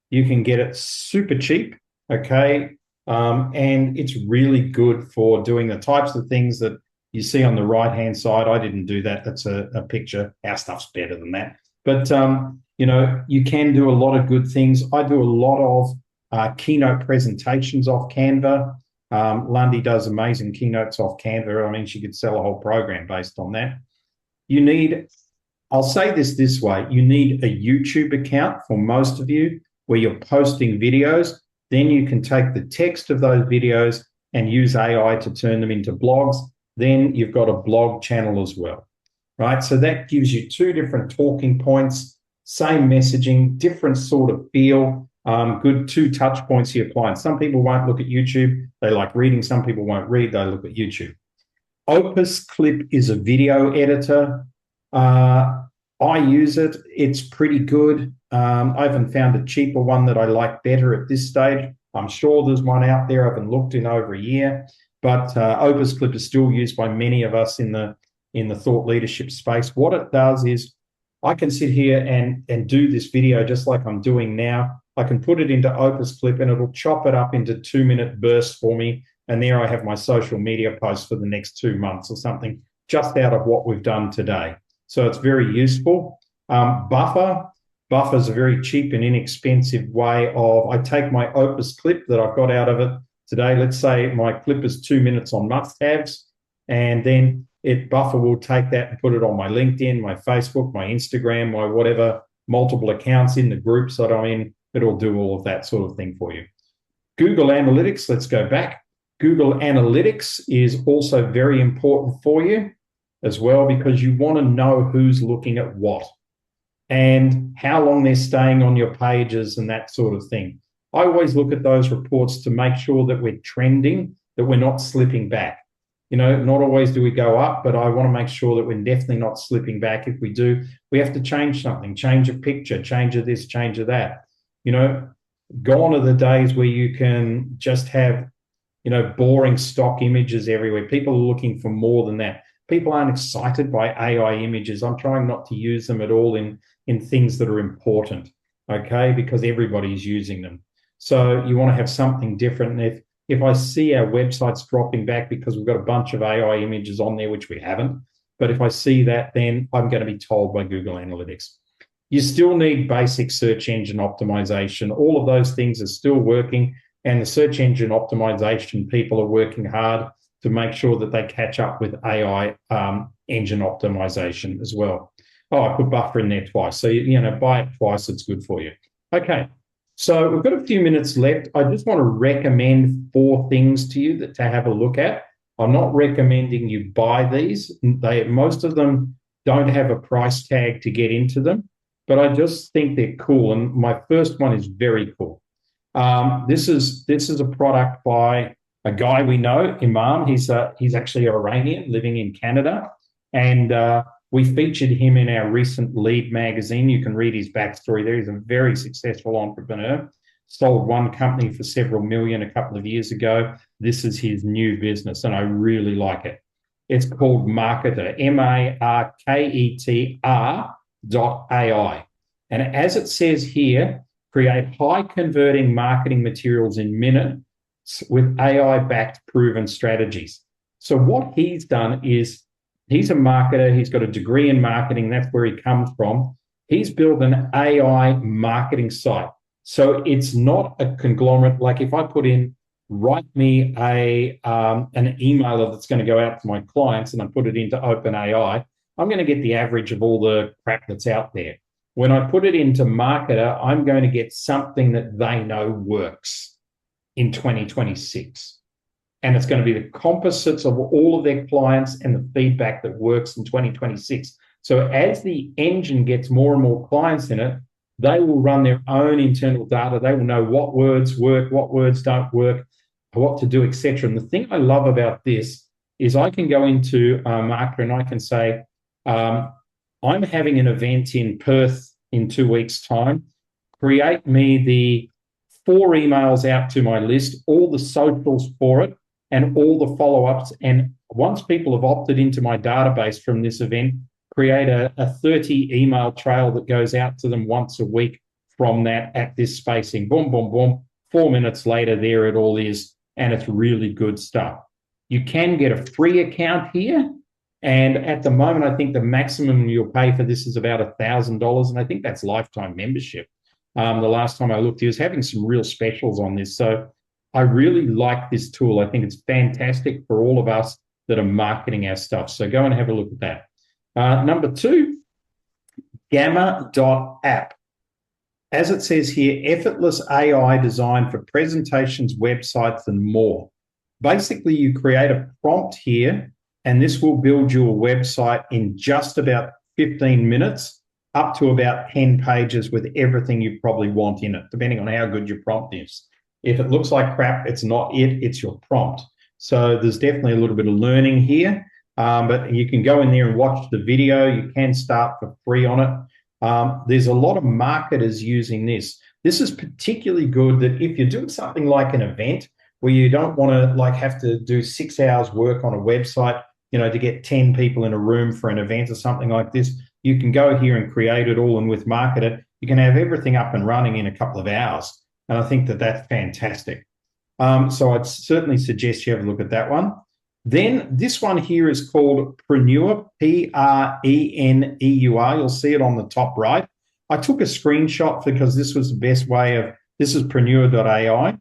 You can get it super cheap, okay, and it's really good for doing the types of things that you see on the right-hand side. I didn't do that. That's a picture. Our stuff's better than that. But, you know, you can do a lot of good things. I do a lot of keynote presentations off Canva. Lundy does amazing keynotes off Canva. I mean, she could sell a whole program based on that. You need, I'll say this way, you need a YouTube account for most of you where you're posting videos. Then you can take the text of those videos and use AI to turn them into blogs. Then you've got a blog channel as well, right? So that gives you two different talking points, same messaging, different sort of feel, good two touch points to your clients. Some people won't look at YouTube. They like reading. Some people won't read. They look at YouTube. Opus Clip is a video editor. I use it. It's pretty good. I haven't found a cheaper one that I like better at this stage. I'm sure there's one out there. I haven't looked in over a year, but Opus Clip is still used by many of us in the in the thought leadership space. What it does is I can sit here and do this video just like I'm doing now. I can put it into Opus Clip and it'll chop it up into 2-minute bursts for me. And there I have my social media posts for the next 2 months or something, just out of what we've done today. So it's very useful. Buffer is a very cheap and inexpensive way of, I take my Opus Clip that I've got out of it today. Let's say my clip is 2 minutes on must-haves, and then Buffer will take that and put it on my LinkedIn, my Facebook, my Instagram, my whatever, multiple accounts in the groups that I'm in. It'll do all of that sort of thing for you. Google Analytics, let's go back. Google Analytics is also very important for you as well, because you want to know who's looking at what and how long they're staying on your pages and that sort of thing. I always look at those reports to make sure that we're trending, that we're not slipping back. You know, not always do we go up, but I want to make sure that we're definitely not slipping back. If we do, we have to change something, change a picture, change of this, change of that. You know, gone are the days where you can just have, you know, boring stock images everywhere. People are looking for more than that. People aren't excited by AI images. I'm trying not to use them at all in things that are important, okay, because everybody's using them. So you want to have something different. And if I see our websites dropping back because we've got a bunch of AI images on there, which we haven't, but if I see that, then I'm going to be told by Google Analytics. You still need basic search engine optimization. All of those things are still working, and the search engine optimization people are working hard to make sure that they catch up with AI engine optimization as well. Oh, I put Buffer in there twice. So, you know, buy it twice, it's good for you. Okay, so we've got a few minutes left. I just want to recommend 4 things to you to have a look at. I'm not recommending you buy these. Most of them don't have a price tag to get into them, but I just think they're cool. And my first one is very cool. This is a product by a guy we know, Imam. He's actually Iranian living in Canada, and we featured him in our recent Lead magazine. You can read his backstory there. He's a very successful entrepreneur. Sold one company for several million a couple of years ago. This is his new business, and I really like it. It's called Marketer, MARKETR.ai. And as it says here, create high-converting marketing materials in minutes with AI-backed proven strategies. So what he's done is, he's a marketer. He's got a degree in marketing. That's where he comes from. He's built an AI marketing site. So it's not a conglomerate. Like if I put in, write me an emailer that's going to go out to my clients, and I put it into OpenAI, I'm going to get the average of all the crap that's out there. When I put it into Marketer, I'm going to get something that they know works in 2026. And it's going to be the composites of all of their clients and the feedback that works in 2026. So as the engine gets more and more clients in it, they will run their own internal data. They will know what words work, what words don't work, what to do, etc. And the thing I love about this is I can go into Marketer and I can say, I'm having an event in Perth in 2 weeks' time. Create me the 4 emails out to my list, all the socials for it, and all the follow-ups. And once people have opted into my database from this event, create a 30 email trail that goes out to them once a week from that at this spacing. Boom, boom, boom. 4 minutes later, there it all is, and it's really good stuff. You can get a free account here, and at the moment, I think the maximum you'll pay for this is about $1,000, and I think that's lifetime membership. The last time I looked, he was having some real specials on this, so I really like this tool. I think it's fantastic for all of us that are marketing our stuff, so go and have a look at that. Number 2, Gamma.app. As it says here, effortless AI designed for presentations, websites, and more. Basically, you create a prompt here, and this will build you a website in just about 15 minutes, up to about 10 pages with everything you probably want in it, depending on how good your prompt is. If it looks like crap, it's not it, it's your prompt. So there's definitely a little bit of learning here. But you can go in there and watch the video. You can start for free on it. There's a lot of marketers using this. This is particularly good that if you're doing something like an event where you don't want to have to do 6 hours work on a website, to get 10 people in a room for an event or something like this, you can go here and create it all, and with Market It, you can have everything up and running in a couple of hours. And I think that that's fantastic. So I'd certainly suggest you have a look at that one. Then this one here is called Preneur, Preneur. You'll see it on the top right. I took a screenshot because this was the best way of, this is preneur.ai.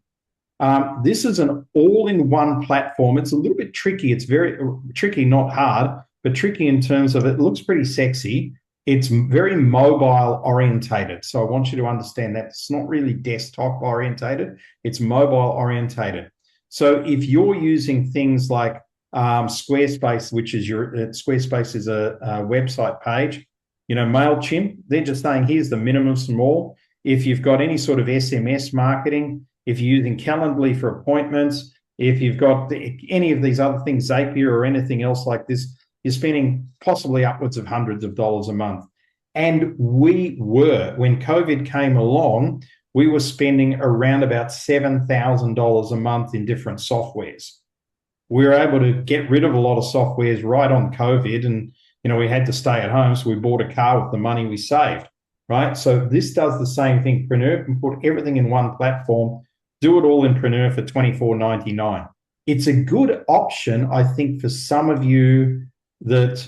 This is an all-in-one platform. It's a little bit tricky. It's very tricky, not hard, but tricky in terms of it looks pretty sexy. It's very mobile orientated. So I want you to understand that it's not really desktop orientated. It's mobile orientated. So if you're using things like Squarespace, which is Squarespace is a website page, MailChimp, they're just saying, here's the minimum small. If you've got any sort of SMS marketing, if you're using Calendly for appointments, if you've got any of these other things, Zapier or anything else like this, you're spending possibly upwards of hundreds of dollars a month. And when COVID came along, we were spending around about $7,000 a month in different softwares. We were able to get rid of a lot of softwares right on COVID, and we had to stay at home, so we bought a car with the money we saved, right? So this does the same thing. Preneur can put everything in one platform, do it all in Preneur for $24.99. It's a good option, I think, for some of you that,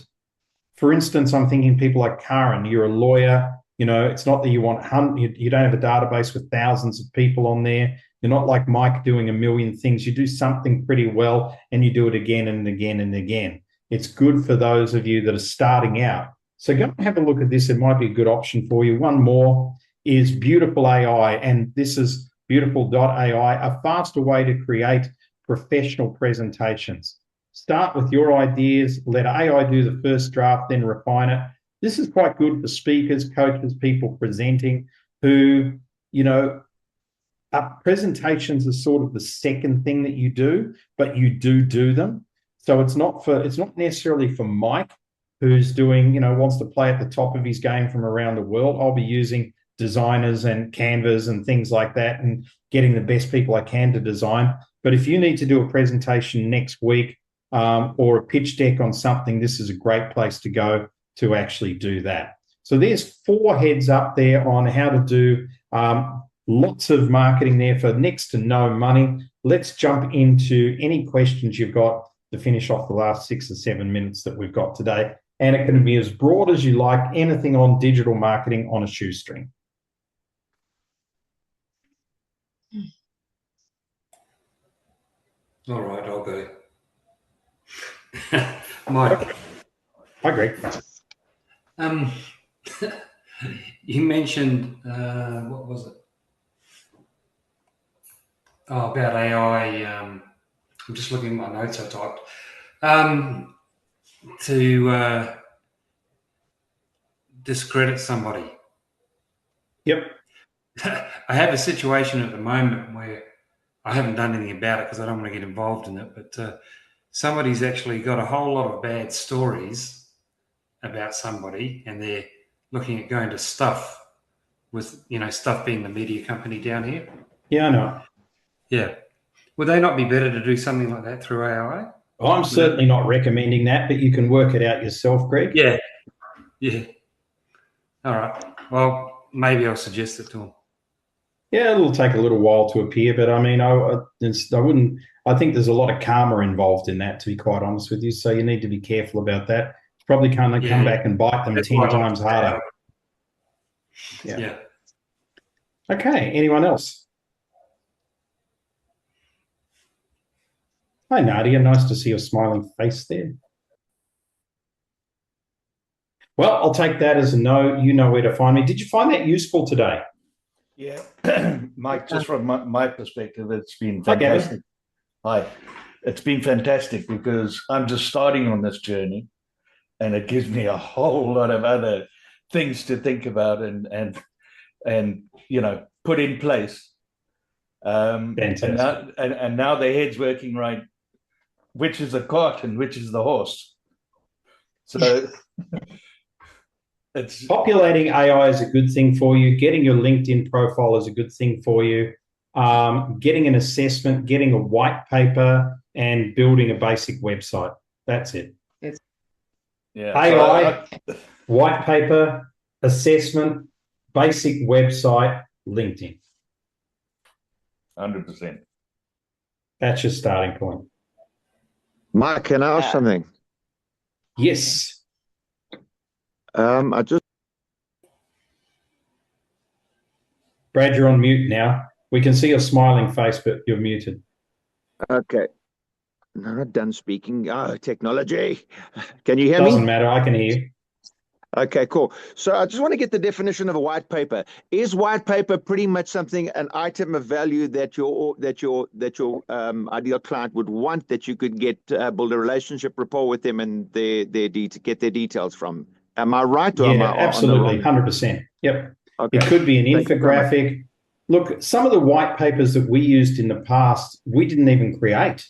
for instance, I'm thinking people like Karen, you're a lawyer, it's not that you want, you don't have a database with thousands of people on there. You're not like Mike doing a million things. You do something pretty well and you do it again and again and again. It's good for those of you that are starting out. So go and have a look at this. It might be a good option for you. One more is Beautiful AI, and this is beautiful.ai, a faster way to create professional presentations. Start with your ideas, let AI do the first draft, then refine it. This is quite good for speakers, coaches, people presenting who, presentations are sort of the second thing that you do, but you do them. So it's not necessarily for Mike, who's doing, wants to play at the top of his game from around the world. I'll be using designers and canvas and things like that and getting the best people I can to design. But if you need to do a presentation next week or a pitch deck on something, this is a great place to go to actually do that. So there's 4 heads up there on how to do lots of marketing there for next to no money. Let's jump into any questions you've got to finish off the last 6 or 7 minutes that we've got today. And it can be as broad as you like, anything on digital marketing on a shoestring. All right, I'll go. Mike. Hi, Greg. You mentioned, what was it? Oh, about AI. I'm just looking at my notes I typed. To discredit somebody. Yep. I have a situation at the moment where I haven't done anything about it because I don't want to get involved in it, but somebody's actually got a whole lot of bad stories about somebody, and they're looking at going to Stuff, with Stuff being the media company down here. Yeah, I know. Yeah. Would they not be better to do something like that through AI? I'm certainly not recommending that, but you can work it out yourself, Greg. Yeah. All right. Well, maybe I'll suggest it to them. Yeah, it'll take a little while to appear, but I mean, I wouldn't. I think there's a lot of karma involved in that, to be quite honest with you. So you need to be careful about that. It's probably going to come back and bite them 10 times harder. Yeah. Okay. Anyone else? Hi, Nadia. Nice to see your smiling face there. Well, I'll take that as a no. You know where to find me. Did you find that useful today? Yeah, Mike, just from my perspective, it's been fantastic. Hi, it's been fantastic because I'm just starting on this journey, and it gives me a whole lot of other things to think about and put in place. Fantastic. And now the head's working right. Which is the cart and which is the horse? So it's populating AI is a good thing for you. Getting your LinkedIn profile is a good thing for you. Getting an assessment, getting a white paper, and building a basic website. That's it. Yeah. AI, white paper, assessment, basic website, LinkedIn. 100%. That's your starting point. Mike, can I ask something? Yes. I just Brad, you're on mute now. We can see your smiling face, but you're muted. okay. No, not done speaking. Technology. Can you hear me? Doesn't matter. I can hear you. Okay, cool. So I just want to get the definition of a white paper. Is white paper pretty much something, an item of value that your ideal client would want, that you could get build a relationship rapport with them and get their details from? Am I right? Or am I absolutely, on the wrong? 100%. Yep. Okay. It could be an Thank you very much. infographic. Look, some of the white papers that we used in the past, we didn't even create.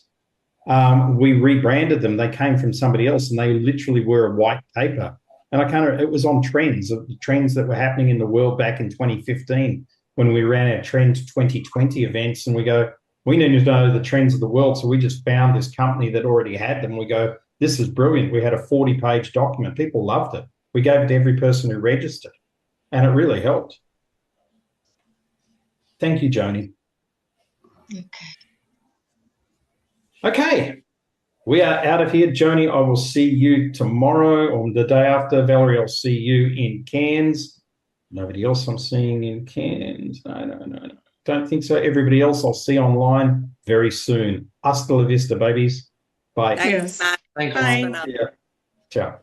We rebranded them. They came from somebody else, and they literally were a white paper. And it was on trends, the trends that were happening in the world back in 2015 when we ran our Trend 2020 events. And we need to know the trends of the world. So we just found this company that already had them. We go, this is brilliant. We had a 40-page document. People loved it. We gave it to every person who registered, and it really helped. Thank you, Joni. Okay. We are out of here. Joni, I will see you tomorrow or the day after. Valerie, I'll see you in Cairns. Nobody else I'm seeing in Cairns. No. Don't think so. Everybody else I'll see online very soon. Hasta la vista, babies. Bye. Thanks, Matt. Thanks, Bye. Mark. Yeah. Ciao.